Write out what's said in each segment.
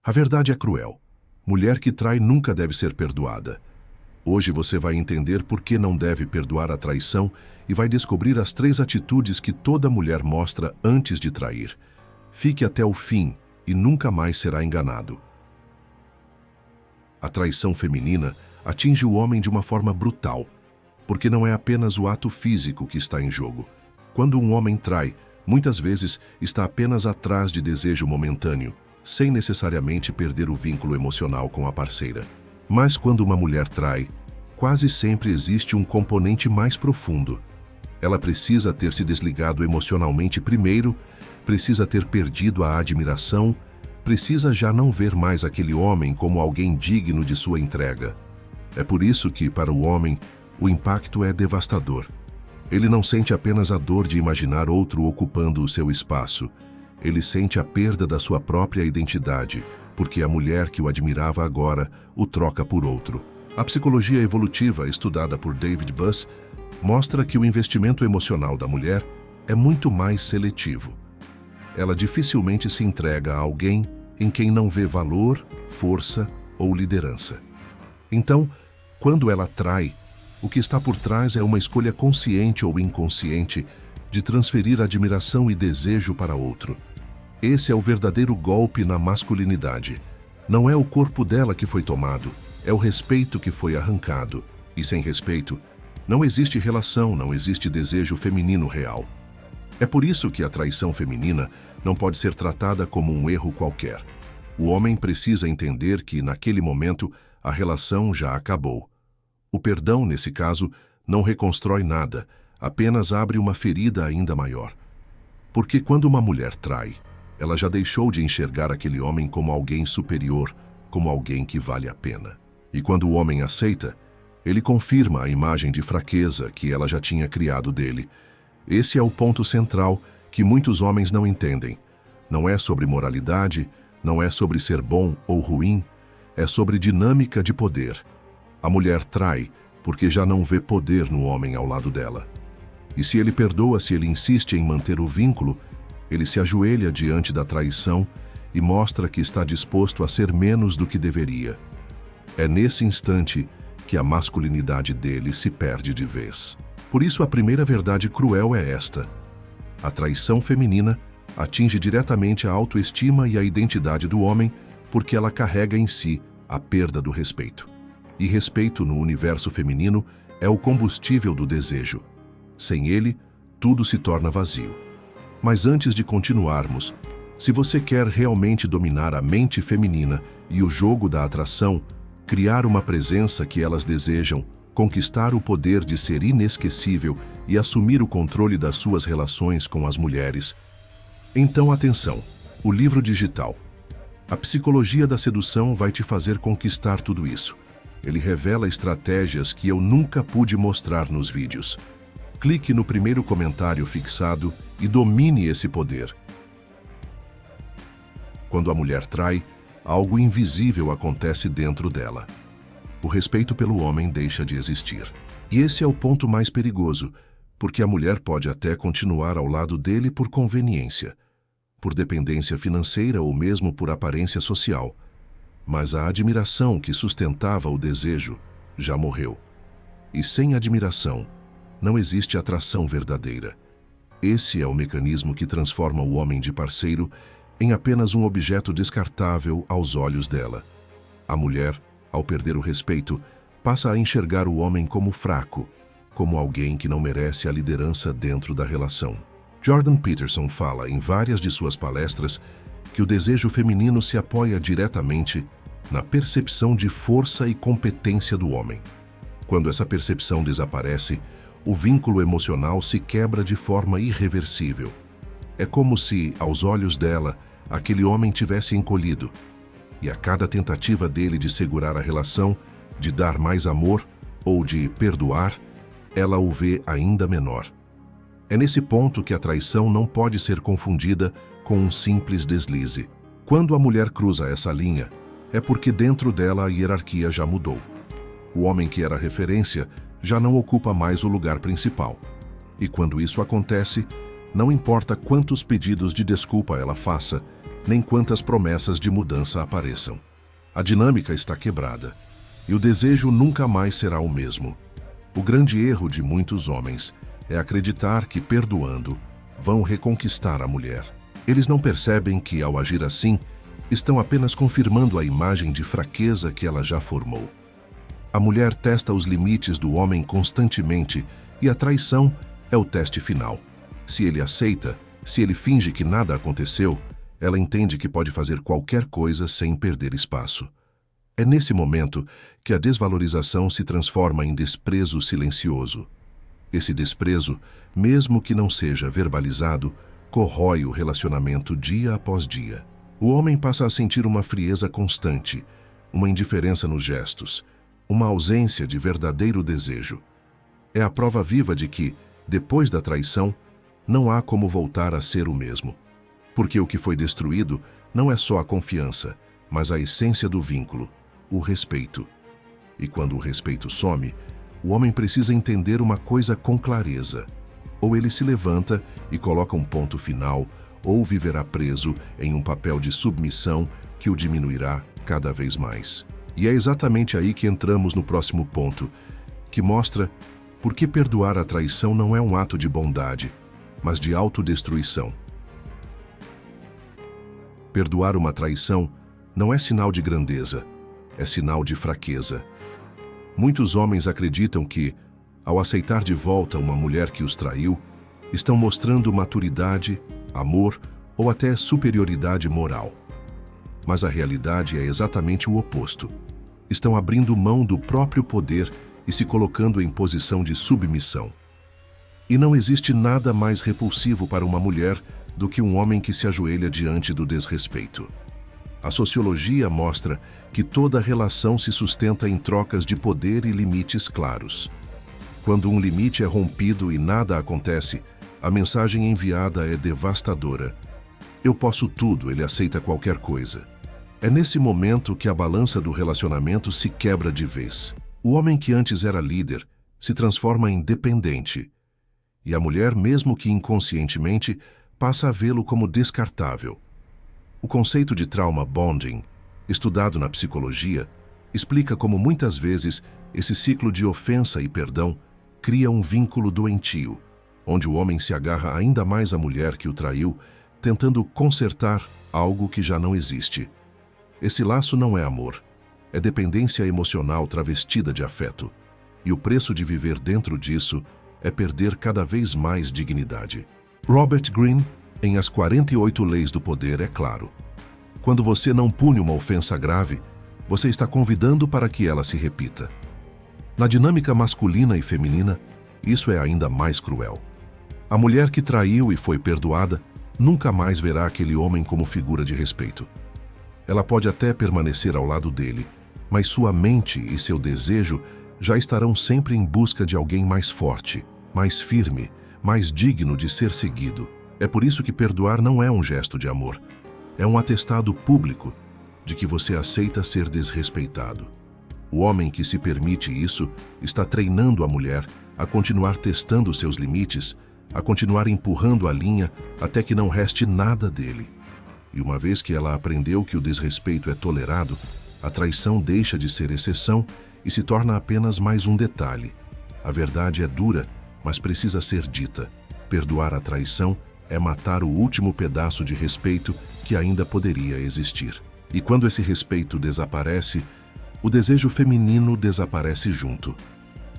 A verdade é cruel. Mulher que trai nunca deve ser perdoada. Hoje você vai entender por que não deve perdoar a traição e vai descobrir as 3 atitudes que toda mulher mostra antes de trair. Fique até o fim e nunca mais será enganado. A traição feminina atinge o homem de uma forma brutal, porque não é apenas o ato físico que está em jogo. Quando um homem trai, muitas vezes está apenas atrás de desejo momentâneo, sem necessariamente perder o vínculo emocional com a parceira. Mas quando uma mulher trai, quase sempre existe um componente mais profundo. Ela precisa ter se desligado emocionalmente primeiro, precisa ter perdido a admiração, precisa já não ver mais aquele homem como alguém digno de sua entrega. É por isso que, para o homem, o impacto é devastador. Ele não sente apenas a dor de imaginar outro ocupando o seu espaço. Ele sente a perda da sua própria identidade, porque a mulher que o admirava agora o troca por outro. A psicologia evolutiva, estudada por David Buss, mostra que o investimento emocional da mulher é muito mais seletivo. Ela dificilmente se entrega a alguém em quem não vê valor, força ou liderança. Então, quando ela trai, o que está por trás é uma escolha consciente ou inconsciente de transferir admiração e desejo para outro. Esse é o verdadeiro golpe na masculinidade. Não é o corpo dela que foi tomado, é o respeito que foi arrancado. E sem respeito, não existe relação, não existe desejo feminino real. É por isso que a traição feminina não pode ser tratada como um erro qualquer. O homem precisa entender que, naquele momento, a relação já acabou. O perdão, nesse caso, não reconstrói nada, apenas abre uma ferida ainda maior. Porque quando uma mulher trai, ela já deixou de enxergar aquele homem como alguém superior, como alguém que vale a pena. E quando o homem aceita, ele confirma a imagem de fraqueza que ela já tinha criado dele. Esse é o ponto central que muitos homens não entendem. Não é sobre moralidade, não é sobre ser bom ou ruim, é sobre dinâmica de poder. A mulher trai porque já não vê poder no homem ao lado dela. E se ele perdoa, se ele insiste em manter o vínculo, ele se ajoelha diante da traição e mostra que está disposto a ser menos do que deveria. É nesse instante que a masculinidade dele se perde de vez. Por isso, a primeira verdade cruel é esta: a traição feminina atinge diretamente a autoestima e a identidade do homem porque ela carrega em si a perda do respeito. E respeito no universo feminino é o combustível do desejo. Sem ele, tudo se torna vazio. Mas antes de continuarmos, se você quer realmente dominar a mente feminina e o jogo da atração, criar uma presença que elas desejam, conquistar o poder de ser inesquecível e assumir o controle das suas relações com as mulheres, então atenção, o livro digital. A psicologia da sedução vai te fazer conquistar tudo isso. Ele revela estratégias que eu nunca pude mostrar nos vídeos. Clique no primeiro comentário fixado e domine esse poder. Quando a mulher trai, algo invisível acontece dentro dela. O respeito pelo homem deixa de existir. E esse é o ponto mais perigoso, porque a mulher pode até continuar ao lado dele por conveniência, por dependência financeira ou mesmo por aparência social. Mas a admiração que sustentava o desejo já morreu. E sem admiração, não existe atração verdadeira. Esse é o mecanismo que transforma o homem de parceiro em apenas um objeto descartável aos olhos dela. A mulher, ao perder o respeito, passa a enxergar o homem como fraco, como alguém que não merece a liderança dentro da relação. Jordan Peterson fala em várias de suas palestras que o desejo feminino se apoia diretamente na percepção de força e competência do homem. Quando essa percepção desaparece, o vínculo emocional se quebra de forma irreversível. É como se, aos olhos dela, aquele homem tivesse encolhido, e a cada tentativa dele de segurar a relação, de dar mais amor ou de perdoar, ela o vê ainda menor. É nesse ponto que a traição não pode ser confundida com um simples deslize. Quando a mulher cruza essa linha, é porque dentro dela a hierarquia já mudou. O homem que era referência já não ocupa mais o lugar principal. E quando isso acontece, não importa quantos pedidos de desculpa ela faça, nem quantas promessas de mudança apareçam. A dinâmica está quebrada, e o desejo nunca mais será o mesmo. O grande erro de muitos homens é acreditar que, perdoando, vão reconquistar a mulher. Eles não percebem que, ao agir assim, estão apenas confirmando a imagem de fraqueza que ela já formou. A mulher testa os limites do homem constantemente e a traição é o teste final. Se ele aceita, se ele finge que nada aconteceu, ela entende que pode fazer qualquer coisa sem perder espaço. É nesse momento que a desvalorização se transforma em desprezo silencioso. Esse desprezo, mesmo que não seja verbalizado, corrói o relacionamento dia após dia. O homem passa a sentir uma frieza constante, uma indiferença nos gestos, uma ausência de verdadeiro desejo. É a prova viva de que, depois da traição, não há como voltar a ser o mesmo. Porque o que foi destruído não é só a confiança, mas a essência do vínculo, o respeito. E quando o respeito some, o homem precisa entender uma coisa com clareza. Ou ele se levanta e coloca um ponto final, ou viverá preso em um papel de submissão que o diminuirá cada vez mais. E é exatamente aí que entramos no próximo ponto, que mostra por que perdoar a traição não é um ato de bondade, mas de autodestruição. Perdoar uma traição não é sinal de grandeza, é sinal de fraqueza. Muitos homens acreditam que, ao aceitar de volta uma mulher que os traiu, estão mostrando maturidade, amor ou até superioridade moral. Mas a realidade é exatamente o oposto. Estão abrindo mão do próprio poder e se colocando em posição de submissão. E não existe nada mais repulsivo para uma mulher do que um homem que se ajoelha diante do desrespeito. A sociologia mostra que toda relação se sustenta em trocas de poder e limites claros. Quando um limite é rompido e nada acontece, a mensagem enviada é devastadora. Eu posso tudo, ele aceita qualquer coisa. É nesse momento que a balança do relacionamento se quebra de vez. O homem que antes era líder se transforma em dependente. E a mulher, mesmo que inconscientemente, passa a vê-lo como descartável. O conceito de trauma bonding, estudado na psicologia, explica como muitas vezes esse ciclo de ofensa e perdão cria um vínculo doentio, onde o homem se agarra ainda mais à mulher que o traiu, tentando consertar algo que já não existe. Esse laço não é amor, é dependência emocional travestida de afeto, e o preço de viver dentro disso é perder cada vez mais dignidade. Robert Greene, em As 48 Leis do Poder, é claro. Quando você não pune uma ofensa grave, você está convidando para que ela se repita. Na dinâmica masculina e feminina, isso é ainda mais cruel. A mulher que traiu e foi perdoada nunca mais verá aquele homem como figura de respeito. Ela pode até permanecer ao lado dele, mas sua mente e seu desejo já estarão sempre em busca de alguém mais forte, mais firme, mais digno de ser seguido. É por isso que perdoar não é um gesto de amor. É um atestado público de que você aceita ser desrespeitado. O homem que se permite isso está treinando a mulher a continuar testando seus limites, a continuar empurrando a linha até que não reste nada dele. E uma vez que ela aprendeu que o desrespeito é tolerado, a traição deixa de ser exceção e se torna apenas mais um detalhe. A verdade é dura, mas precisa ser dita. Perdoar a traição é matar o último pedaço de respeito que ainda poderia existir. E quando esse respeito desaparece, o desejo feminino desaparece junto.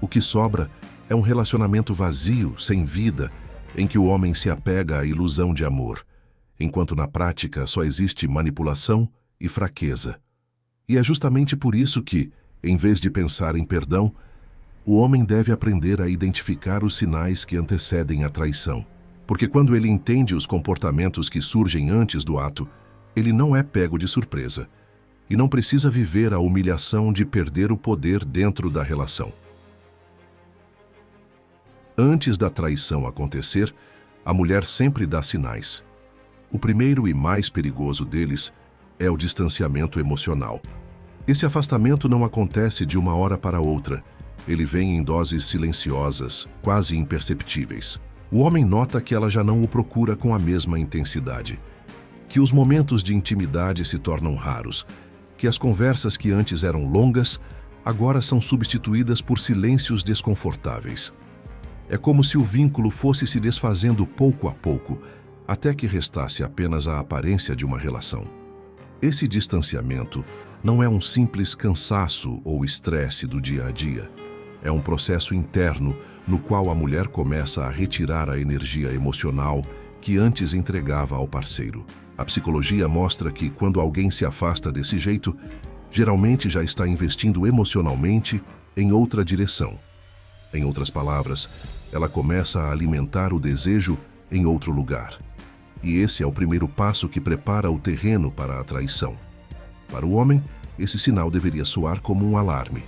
O que sobra é um relacionamento vazio, sem vida, em que o homem se apega à ilusão de amor, enquanto na prática só existe manipulação e fraqueza. E é justamente por isso que, em vez de pensar em perdão, o homem deve aprender a identificar os sinais que antecedem a traição. Porque quando ele entende os comportamentos que surgem antes do ato, ele não é pego de surpresa e não precisa viver a humilhação de perder o poder dentro da relação. Antes da traição acontecer, a mulher sempre dá sinais. O primeiro e mais perigoso deles é o distanciamento emocional. Esse afastamento não acontece de uma hora para outra. Ele vem em doses silenciosas, quase imperceptíveis. O homem nota que ela já não o procura com a mesma intensidade, que os momentos de intimidade se tornam raros, que as conversas que antes eram longas, agora são substituídas por silêncios desconfortáveis. É como se o vínculo fosse se desfazendo pouco a pouco, até que restasse apenas a aparência de uma relação. Esse distanciamento não é um simples cansaço ou estresse do dia a dia. É um processo interno no qual a mulher começa a retirar a energia emocional que antes entregava ao parceiro. A psicologia mostra que quando alguém se afasta desse jeito, geralmente já está investindo emocionalmente em outra direção. Em outras palavras, ela começa a alimentar o desejo em outro lugar. E esse é o primeiro passo que prepara o terreno para a traição. Para o homem, esse sinal deveria soar como um alarme,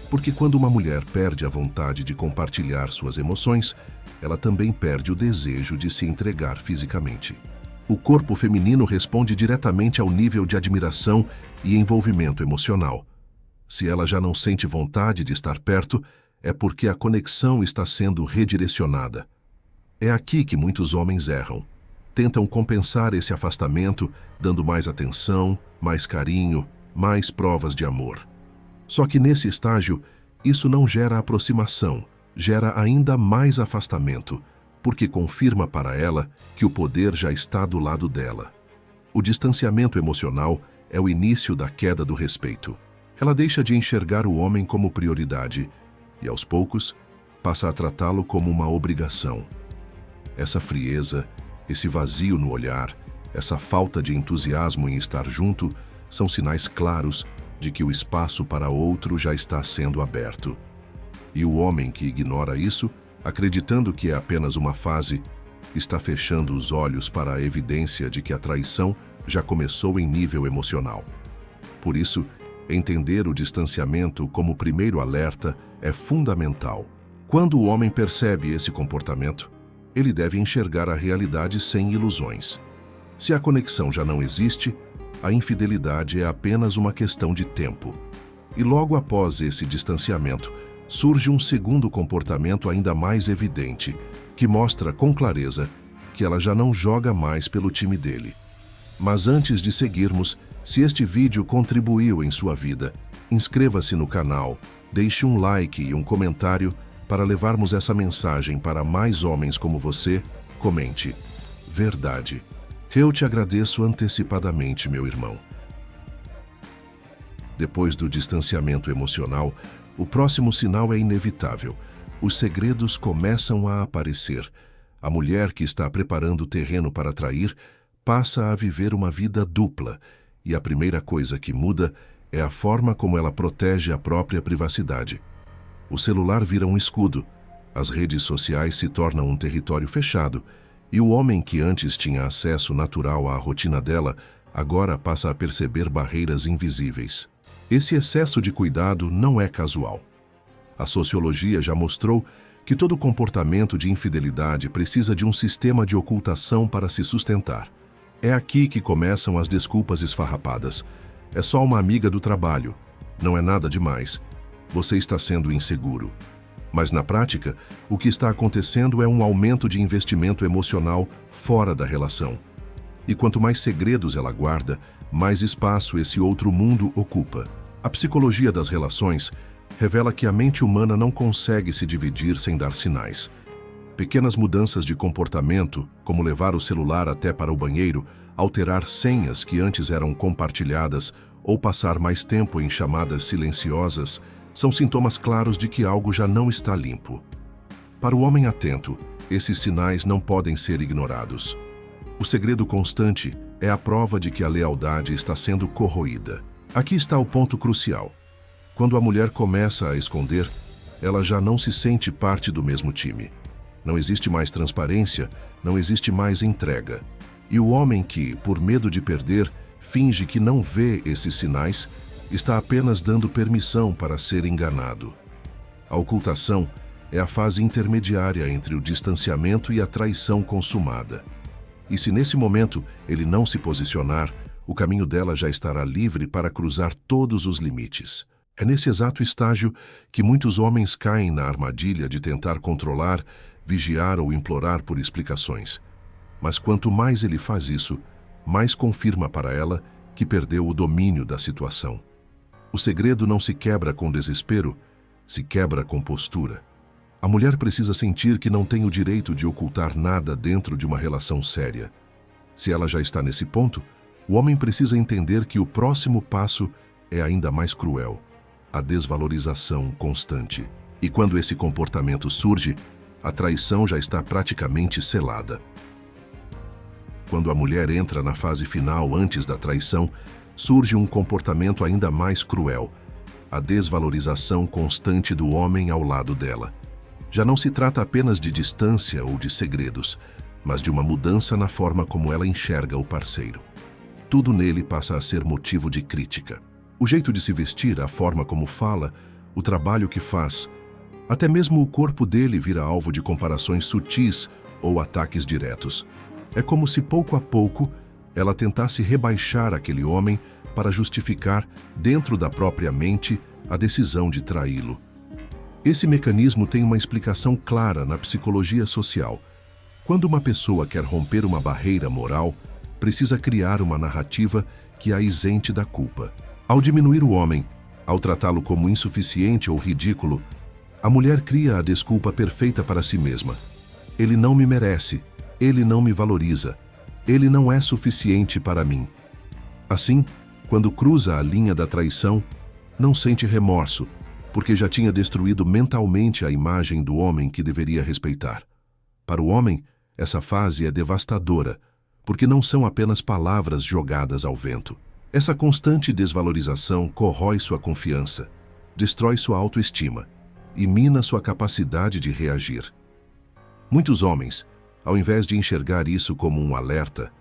porque quando uma mulher perde a vontade de compartilhar suas emoções, ela também perde o desejo de se entregar fisicamente. O corpo feminino responde diretamente ao nível de admiração e envolvimento emocional. Se ela já não sente vontade de estar perto, é porque a conexão está sendo redirecionada. É aqui que muitos homens erram. Tentam compensar esse afastamento, dando mais atenção, mais carinho, mais provas de amor. Só que nesse estágio, isso não gera aproximação, gera ainda mais afastamento, porque confirma para ela que o poder já está do lado dela. O distanciamento emocional é o início da queda do respeito. Ela deixa de enxergar o homem como prioridade e, aos poucos, passa a tratá-lo como uma obrigação. Essa frieza, esse vazio no olhar, essa falta de entusiasmo em estar junto, são sinais claros de que o espaço para outro já está sendo aberto. E o homem que ignora isso, acreditando que é apenas uma fase, está fechando os olhos para a evidência de que a traição já começou em nível emocional. Por isso, entender o distanciamento como primeiro alerta é fundamental. Quando o homem percebe esse comportamento, ele deve enxergar a realidade sem ilusões. Se a conexão já não existe, a infidelidade é apenas uma questão de tempo. E logo após esse distanciamento, surge um segundo comportamento ainda mais evidente, que mostra com clareza que ela já não joga mais pelo time dele. Mas antes de seguirmos, se este vídeo contribuiu em sua vida, inscreva-se no canal, deixe um like e um comentário para levarmos essa mensagem para mais homens como você. Comente: verdade. Eu te agradeço antecipadamente, meu irmão. Depois do distanciamento emocional, o próximo sinal é inevitável. Os segredos começam a aparecer. A mulher que está preparando o terreno para trair passa a viver uma vida dupla, e a primeira coisa que muda é a forma como ela protege a própria privacidade. O celular vira um escudo, as redes sociais se tornam um território fechado, e o homem que antes tinha acesso natural à rotina dela, agora passa a perceber barreiras invisíveis. Esse excesso de cuidado não é casual. A sociologia já mostrou que todo comportamento de infidelidade precisa de um sistema de ocultação para se sustentar. É aqui que começam as desculpas esfarrapadas. É só uma amiga do trabalho. Não é nada demais. Você está sendo inseguro. Mas na prática, o que está acontecendo é um aumento de investimento emocional fora da relação. E quanto mais segredos ela guarda, mais espaço esse outro mundo ocupa. A psicologia das relações revela que a mente humana não consegue se dividir sem dar sinais. Pequenas mudanças de comportamento, como levar o celular até para o banheiro, alterar senhas que antes eram compartilhadas ou passar mais tempo em chamadas silenciosas, são sintomas claros de que algo já não está limpo. Para o homem atento, esses sinais não podem ser ignorados. O segredo constante é a prova de que a lealdade está sendo corroída. Aqui está o ponto crucial. Quando a mulher começa a esconder, ela já não se sente parte do mesmo time. Não existe mais transparência, não existe mais entrega. E o homem que, por medo de perder, finge que não vê esses sinais, está apenas dando permissão para ser enganado. A ocultação é a fase intermediária entre o distanciamento e a traição consumada. E se nesse momento ele não se posicionar, o caminho dela já estará livre para cruzar todos os limites. É nesse exato estágio que muitos homens caem na armadilha de tentar controlar, vigiar ou implorar por explicações. Mas quanto mais ele faz isso, mais confirma para ela que perdeu o domínio da situação. O segredo não se quebra com desespero, se quebra com postura. A mulher precisa sentir que não tem o direito de ocultar nada dentro de uma relação séria. Se ela já está nesse ponto, o homem precisa entender que o próximo passo é ainda mais cruel: a desvalorização constante. E quando esse comportamento surge, a traição já está praticamente selada. Quando a mulher entra na fase final antes da traição, surge um comportamento ainda mais cruel: a desvalorização constante do homem ao lado dela. Já não se trata apenas de distância ou de segredos, mas de uma mudança na forma como ela enxerga o parceiro. Tudo nele passa a ser motivo de crítica. O jeito de se vestir, a forma como fala, o trabalho que faz, até mesmo o corpo dele vira alvo de comparações sutis ou ataques diretos. É como se pouco a pouco ela tentasse rebaixar aquele homem para justificar, dentro da própria mente, a decisão de traí-lo. Esse mecanismo tem uma explicação clara na psicologia social. Quando uma pessoa quer romper uma barreira moral, precisa criar uma narrativa que a isente da culpa. Ao diminuir o homem, ao tratá-lo como insuficiente ou ridículo, a mulher cria a desculpa perfeita para si mesma. Ele não me merece, ele não me valoriza, ele não é suficiente para mim. Assim, quando cruza a linha da traição, não sente remorso, porque já tinha destruído mentalmente a imagem do homem que deveria respeitar. Para o homem, essa fase é devastadora, porque não são apenas palavras jogadas ao vento. Essa constante desvalorização corrói sua confiança, destrói sua autoestima e mina sua capacidade de reagir. Muitos homens, ao invés de enxergar isso como um alerta,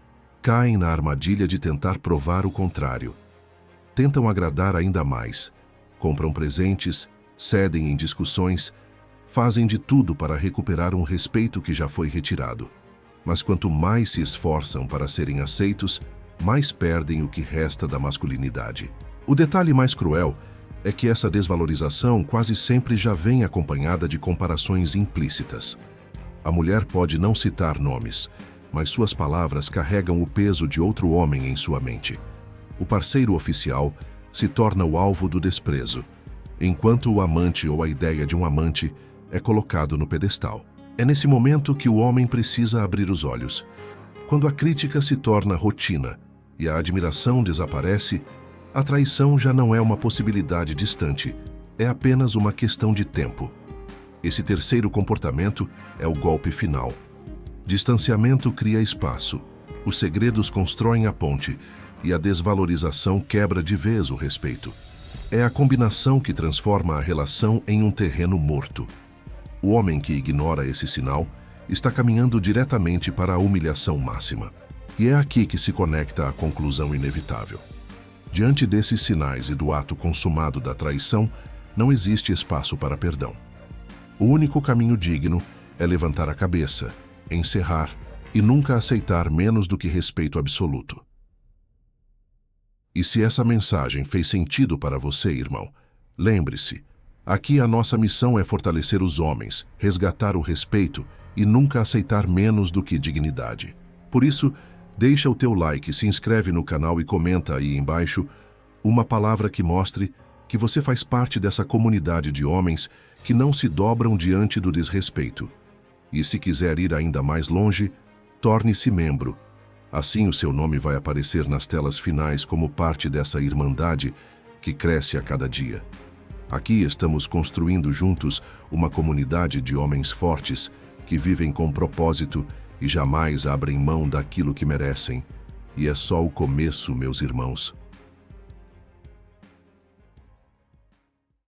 caem na armadilha de tentar provar o contrário. Tentam agradar ainda mais, compram presentes, cedem em discussões, fazem de tudo para recuperar um respeito que já foi retirado. Mas quanto mais se esforçam para serem aceitos, mais perdem o que resta da masculinidade. O detalhe mais cruel é que essa desvalorização quase sempre já vem acompanhada de comparações implícitas. A mulher pode não citar nomes, mas suas palavras carregam o peso de outro homem em sua mente. O parceiro oficial se torna o alvo do desprezo, enquanto o amante ou a ideia de um amante é colocado no pedestal. É nesse momento que o homem precisa abrir os olhos. Quando a crítica se torna rotina e a admiração desaparece, a traição já não é uma possibilidade distante, é apenas uma questão de tempo. Esse terceiro comportamento é o golpe final. Distanciamento cria espaço, os segredos constroem a ponte e a desvalorização quebra de vez o respeito. É a combinação que transforma a relação em um terreno morto. O homem que ignora esse sinal está caminhando diretamente para a humilhação máxima. E é aqui que se conecta a conclusão inevitável. Diante desses sinais e do ato consumado da traição, não existe espaço para perdão. O único caminho digno é levantar a cabeça, encerrar e nunca aceitar menos do que respeito absoluto. E se essa mensagem fez sentido para você, irmão, lembre-se, aqui a nossa missão é fortalecer os homens, resgatar o respeito e nunca aceitar menos do que dignidade. Por isso, deixa o teu like, se inscreve no canal e comenta aí embaixo uma palavra que mostre que você faz parte dessa comunidade de homens que não se dobram diante do desrespeito. E se quiser ir ainda mais longe, torne-se membro. Assim o seu nome vai aparecer nas telas finais como parte dessa irmandade que cresce a cada dia. Aqui estamos construindo juntos uma comunidade de homens fortes que vivem com propósito e jamais abrem mão daquilo que merecem. E é só o começo, meus irmãos.